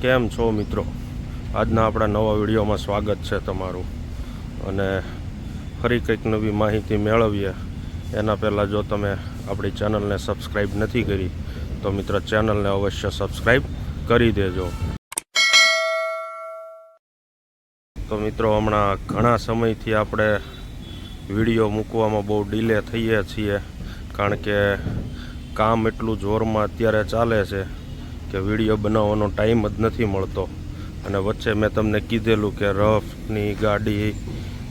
કેમ છો મિત્રો? આજના આપણા નવા વિડીયોમાં સ્વાગત છે તમારું. અને ફરી કંઈક નવી માહિતી મેળવીએ એના પહેલાં જો તમે આપણી ચેનલને સબસ્ક્રાઈબ નથી કરી તો મિત્ર ચેનલને અવશ્ય સબસ્ક્રાઈબ કરી દેજો. તો મિત્રો હમણાં ઘણા સમયથી આપણે વિડીયો મૂકવામાં બહુ ડીલે થઈએ છીએ, કારણ કે કામ એટલું જોરમાં અત્યારે ચાલે છે કે વિડીયો બનાવવાનો ટાઈમ જ નથી મળતો. અને વચ્ચે મેં તમને કીધેલું કે રફની ગાડી,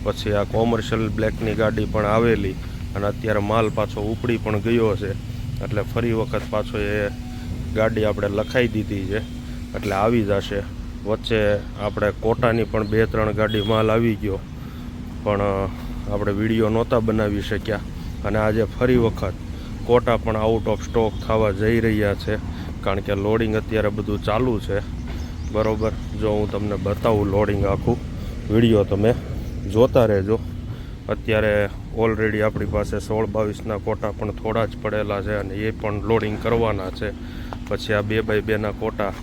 પછી આ કોમર્શિયલ બ્લેકની ગાડી પણ આવેલી, અને અત્યારે માલ પાછો ઉપડી પણ ગયો છે. એટલે ફરી વખત પાછો એ ગાડી આપણે લખાઈ દીધી છે, એટલે આવી જશે. વચ્ચે આપણે કોટાની પણ 2-3 ગાડી માલ આવી ગયો, પણ આપણે વિડીયો નહોતા બનાવી શક્યા. અને આજે ફરી વખત કોટા પણ આઉટ ઓફ સ્ટોક થવા જઈ રહ્યા છે, કારણ કે લોડિંગ અત્યારે બધું ચાલુ છે. બરાબર, જો હું તમને બતાવું લોડિંગ આખું, વિડીયો તમે જોતા રહેજો. અત્યારે ઓલરેડી આપણી પાસે 16-22ના કોટા પણ થોડા જ પડેલા છે, અને એ પણ લોડિંગ કરવાના છે. પછી આ 2x2ના કોટા,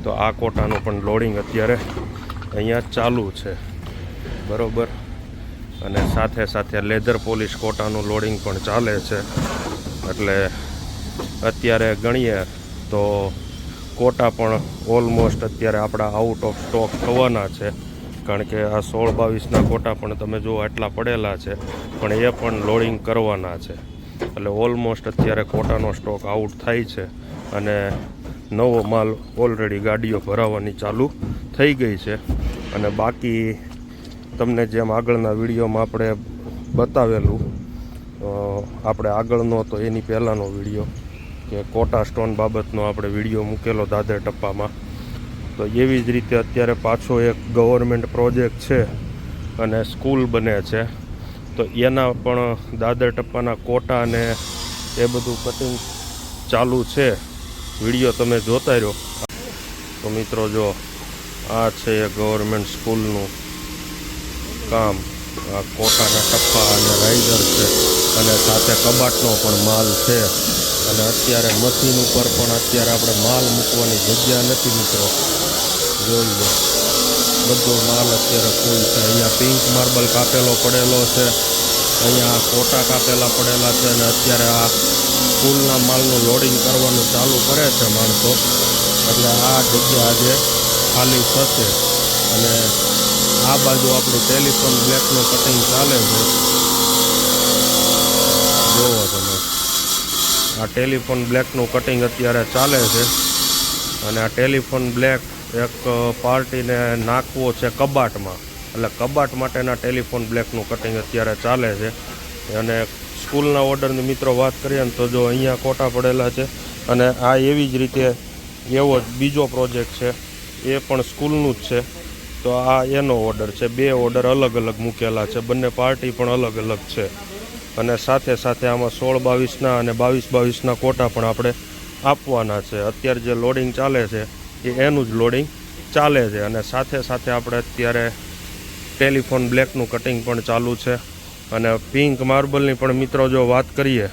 તો આ કોટાનું પણ લોડિંગ અત્યારે અહીંયા ચાલુ છે. બરાબર, અને સાથે સાથે લેધર પોલિશ કોટાનું લોડિંગ પણ ચાલે છે. એટલે અત્યારે ગણીએ તો કોટા પણ ઓલમોસ્ટ અત્યારે આપણા આઉટ ઓફ સ્ટોક થવાના છે, કારણ કે આ 16-22ના કોટા પણ તમે જુઓ એટલા પડેલા છે, પણ એ પણ લોડિંગ કરવાના છે. એટલે ઓલમોસ્ટ અત્યારે કોટાનો સ્ટોક આઉટ થાય છે, અને નવો માલ ઓલરેડી ગાડીઓ ભરાવાની ચાલુ થઈ ગઈ છે. અને બાકી તમને જેમ આગળના વિડીયોમાં આપણે બતાવેલું, આપણે આગળનો તો એની પહેલાંનો વિડીયો કે કોટા સ્ટોન બાબતનો આપણે વિડીયો મૂકેલો દાદર ટપ્પામાં, તો એવી જ રીતે અત્યારે પાછો એક ગવર્મેન્ટ પ્રોજેક્ટ છે અને સ્કૂલ બને છે, તો એના પણ દાદર ટપ્પાના કોટા અને એ બધું કટિંગ ચાલુ છે. વિડીયો તમે જોતા રહ્યો. તો મિત્રો જો આ છે એ ગવર્મેન્ટ સ્કૂલનું કામ. આ કોટાના ટપ્પા અને રાઇડર છે, અને સાથે કબાટનો પણ માલ છે. અને અત્યારે મશીન ઉપર પણ અત્યારે આપણે માલ મૂકવાની જગ્યા નથી મિત્રો. જોઈ લો, બધો માલ અત્યારે ફૂલ છે. અહીંયા પિંક માર્બલ કાપેલો પડેલો છે, અહીંયા કોટા કાપેલા પડેલા છે, અને અત્યારે આ સ્કૂલના માલનું લોડિંગ કરવાનું ચાલુ કરે છે માણસો. એટલે આ જગ્યા આજે ખાલી થશે. અને આ બાજુ આપણું ટેલિફોન બ્લેકનું કટિંગ ચાલે છે. જોવો તમે, આ ટેલિફોન બ્લેકનું કટિંગ અત્યારે ચાલે છે. અને આ ટેલિફોન બ્લેક એક પાર્ટીને નાખવો છે કબાટમાં, એટલે કબાટ માટેના ટેલિફોન બ્લેકનું કટિંગ અત્યારે ચાલે છે. અને સ્કૂલના ઓર્ડરની મિત્રો વાત કરીએ ને, તો જો અહીંયા કોટા પડેલા છે, અને આ એવી જ રીતે એવો જ બીજો પ્રોજેક્ટ છે, એ પણ સ્કૂલનું જ છે. તો આ એનો ઓર્ડર છે. 2 ઓર્ડર અલગ અલગ મૂકેલા છે, બંને પાર્ટી પણ અલગ અલગ છે. અને સાથે સાથે આમાં 16-22ના અને 22-22ના કોટા પણ આપણે આપવાના છે. અત્યારે જે લોડિંગ ચાલે છે એ એનું જ લોડિંગ ચાલે છે. અને સાથે સાથે આપણે અત્યારે ટેલિફોન બ્લેકનું કટિંગ પણ ચાલુ છે. અને પિંક માર્બલની પણ મિત્રો જો વાત કરીએ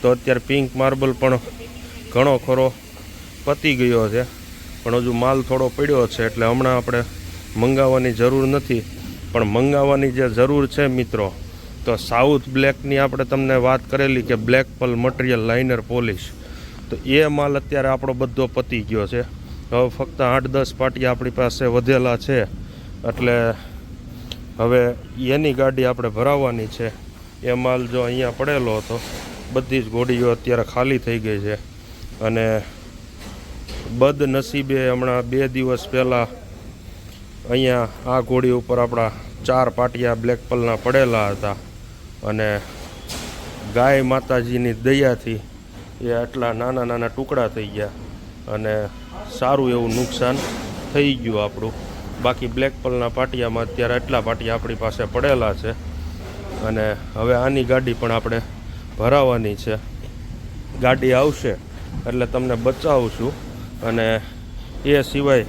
તો અત્યારે પિંક માર્બલ પણ ઘણો ખરો પતી ગયો છે, પણ હજુ માલ થોડો પડ્યો છે. એટલે હમણાં આપણે મંગાવવાની જરૂર નથી. પણ મંગાવવાની જે જરૂર છે મિત્રો, તો સાઉથ બ્લેકની આપણે તમને વાત કરેલી કે બ્લેક પલ મટીરિયલ લાઇનર પોલિશ, તો એ માલ અત્યારે આપણો બધો પતી ગયો છે. હવે ફક્ત 8-10 પાટિયા આપણી પાસે વધેલા છે. એટલે હવે એની ગાડી આપણે ભરાવવાની છે. એ માલ જો અહીંયા પડેલો હતો, બધી જ ગોડીઓ અત્યારે ખાલી થઈ ગઈ છે. અને બદનસીબે હમણાં 2 દિવસ પહેલાં અહીંયા આ ઘોડી ઉપર આપણા 4 પાટિયા બ્લેક પલના પડેલા હતા, અને ગાય માતાજીની દયાથી એ આટલા નાના નાના ટુકડા થઈ ગયા, અને સારું એવું નુકસાન થઈ ગયું આપણું. બાકી બ્લેક પલના પાટિયામાં અત્યારે એટલા પાટિયા આપણી પાસે પડેલા છે. અને હવે આની ગાડી પણ આપણે ભરાવાની છે. ગાડી આવશે એટલે તમને બચાવશું. અને એ સિવાય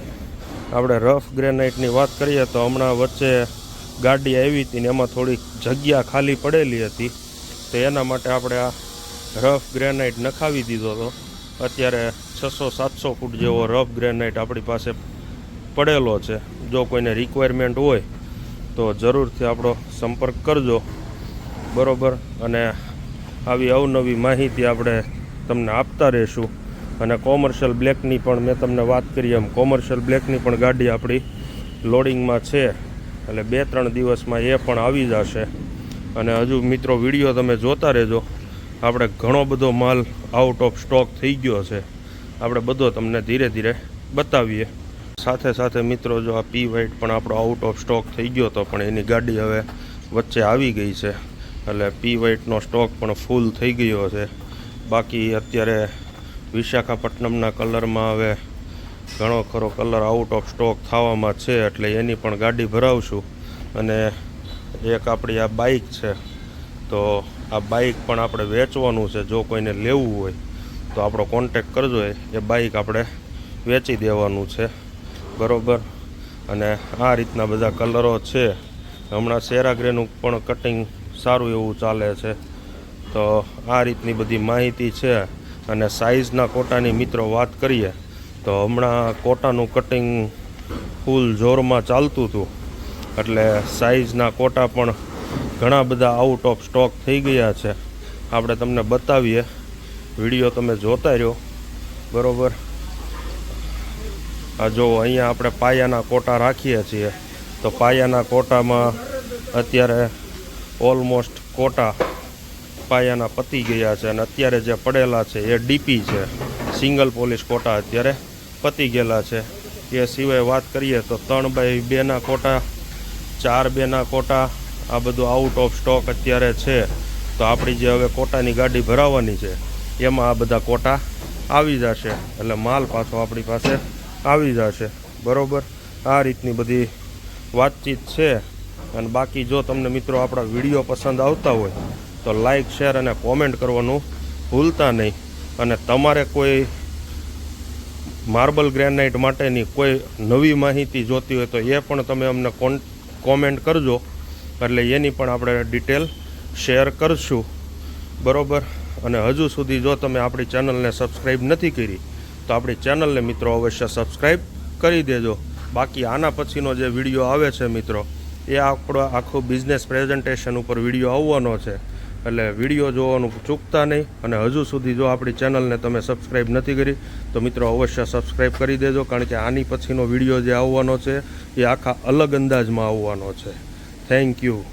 આપણે રફ ગ્રેનાઇટની વાત કરીએ તો હમણાં વચ્ચે ગાડી આવી હતી ને એમાં થોડીક જગ્યા ખાલી પડેલી હતી, તો એના માટે આપણે આ રફ ગ્રેનાઇટ નખાવી દીધો હતો. અત્યારે 600-700 ફૂટ જેવો રફ ગ્રેનાઇટ આપણી પાસે પડેલો છે. જો કોઈને રિક્વાયરમેન્ટ હોય તો જરૂરથી આપણો સંપર્ક કરજો, બરાબર. અને આવી અવનવી માહિતી આપણે તમને આપતા રહીશું. અને કોમર્શિયલ બ્લેકની પણ મેં તમને વાત કરી એમ કોમર્શિયલ બ્લેકની પણ ગાડી આપણી લોડિંગમાં છે, એટલે 2-3 દિવસમાં એ પણ આવી જશે. અને હજુ મિત્રો વિડીયો તમે જોતા રહેજો, આપણે ઘણો બધો માલ આઉટ ઓફ સ્ટોક થઈ ગયો છે, આપણે બધો તમને ધીરે ધીરે બતાવીએ. સાથે સાથે મિત્રો જો આ પી વ્હાઇટ પણ આપણો આઉટ ઓફ સ્ટોક થઈ ગયો હતો, પણ એની ગાડી હવે વચ્ચે આવી ગઈ છે, એટલે પી વ્હાઇટનો સ્ટોક પણ ફૂલ થઈ ગયો છે. બાકી અત્યારે વિશાખાપટ્ટનમના કલરમાં હવે ઘણો ખરો કલર આઉટ ઓફ સ્ટોક થવામાં છે, એટલે એની પણ ગાડી ભરાવશું. અને એક આપણી આ બાઇક છે, તો આ બાઇક પણ આપણે વેચવાનું છે. જો કોઈને લેવું હોય તો આપણો કોન્ટેક કરજો, એ બાઇક આપણે વેચી દેવાનું છે, બરાબર. અને આ રીતના બધા કલરો છે. હમણાં સેરાગ્રેનું પણ કટિંગ સારું એવું ચાલે છે. તો આ રીતની બધી માહિતી છે. અને સાઇઝના કોટાની મિત્રો વાત કરીએ તો હમણાં કોટાનું કટિંગ ફૂલ જોરમાં ચાલતું હતું, એટલે સાઇઝના કોટા પણ ઘણા બધા આઉટ ઓફ સ્ટોક થઈ ગયા છે. આપણે તમને બતાવીએ, વિડીયો તમે જોતા રહ્યો, બરાબર. આ જો અહીંયા આપણે પાયાના કોટા રાખીએ છીએ, તો પાયાના કોટામાં અત્યારે ઓલમોસ્ટ કોટા પાયાના પતી ગયા છે. અને અત્યારે જે પડેલા છે એ ડીપી છે, સિંગલ પોલિશ કોટા અત્યારે પતી ગયેલા છે. એ સિવાય વાત કરીએ તો 3x2ના કોટા, 4x2ના કોટા, આ બધું આઉટ ઓફ સ્ટોક અત્યારે છે. તો આપણી જે હવે કોટાની ગાડી ભરાવવાની છે એમાં આ બધા કોટા આવી જશે, એટલે માલ પાછો આપણી પાસે આવી જશે, બરાબર. આ રીતની બધી વાતચીત છે. અને બાકી જો તમને મિત્રો આપણા વિડીયો પસંદ આવતા હોય તો લાઈક, શેર અને કોમેન્ટ કરવાનું ભૂલતા નહીં. અને તમારે કોઈ માર્બલ ગ્રેનાઇટ માટેની કોઈ નવી માહિતી જોતી હોય તો એ પણ તમે અમને કોમેન્ટ કરજો, એટલે એની પણ આપણે ડિટેલ શેર કરશું, બરાબર. અને હજુ સુધી જો તમે આપણી ચેનલને સબસ્ક્રાઈબ નથી કરી તો આપણી ચેનલને મિત્રો અવશ્ય સબસ્ક્રાઈબ કરી દેજો. બાકી આના પછીનો જે વિડીયો આવે છે મિત્રો, એ આપણો આખું બિઝનેસ પ્રેઝન્ટેશન ઉપર વિડીયો આવવાનો છે, એટલે વિડીયો જોવાનું ચૂકતા નહીં. અને હજુ સુધી જો આપણી ચેનલને તમે સબસ્ક્રાઈબ નથી કરી તો મિત્રો અવશ્ય સબસ્ક્રાઈબ કરી દેજો, કારણ કે આની પછીનો વિડીયો જે આવવાનો છે એ આખા અલગ અંદાજમાં આવવાનો છે. Thank you.